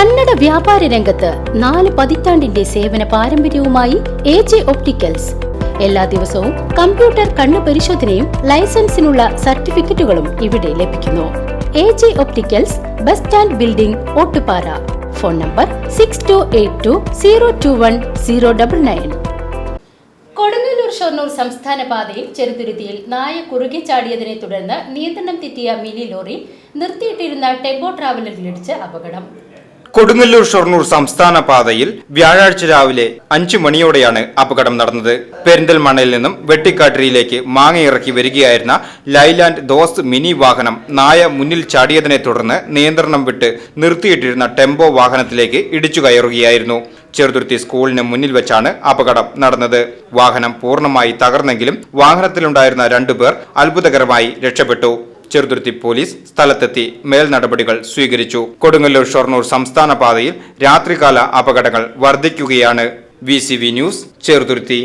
കന്നഡ വ്യാപാര രംഗത്ത് 4 പതിറ്റാണ്ടിന്റെ സേവന പാരമ്പര്യവുമായി എജെ ഒപ്റ്റിക്കൽസ്. എല്ലാ ദിവസവും കമ്പ്യൂട്ടർ കണ്ണു പരിശോധനയും ലൈസൻസിനുള്ള സർട്ടിഫിക്കറ്റുകളും ഇവിടെ ലഭിക്കുന്നു. AJ opticals, bus stand building, Ottupara. Phone number 6282021099. Kodungallur Shoranur സംസ്ഥാന പാതയിൽ ചെറുതുരുത്തിയിൽ നായ കുറുകെ ചാടിയതിനെ തുടർന്ന് നിയന്ത്രണം തെറ്റിയ മിനി ലോറി നിർത്തിയിട്ടിരുന്ന ടെമ്പോ ട്രാവലറിലിടിച്ച് അപകടം. കൊടുങ്ങല്ലൂർ ഷൊർണൂർ സംസ്ഥാന പാതയിൽ വ്യാഴാഴ്ച രാവിലെ 5 മണിയോടെയാണ് അപകടം നടന്നത്. പെരിന്തൽമണ്ണയിൽ നിന്നും വെട്ടിക്കാട്ടിരിയിലേക്ക് മാങ്ങ ഇറക്കി വരികയായിരുന്ന ലൈലാൻഡ് ദോസ് മിനി വാഹനം നായ മുന്നിൽ ചാടിയതിനെ തുടർന്ന് നിയന്ത്രണം വിട്ട് നിർത്തിയിട്ടിരുന്ന ടെമ്പോ വാഹനത്തിലേക്ക് ഇടിച്ചു കയറുകയായിരുന്നു. ചെറുതുരുത്തി സ്കൂളിന് മുന്നിൽ വെച്ചാണ് അപകടം നടന്നത്. വാഹനം പൂർണ്ണമായി തകർന്നെങ്കിലും വാഹനത്തിലുണ്ടായിരുന്ന 2 പേർ അത്ഭുതകരമായി രക്ഷപ്പെട്ടു. ചെറുതുരുത്തി പോലീസ് സ്ഥലത്തെത്തി മേൽ നടപടികൾ സ്വീകരിച്ചു. കൊടുങ്ങല്ലൂർ ഷൊർണൂർ സംസ്ഥാന പാതയിൽ രാത്രികാല അപകടങ്ങൾ വർദ്ധിക്കുകയാണ്. VCV news, Cheruthuruthy.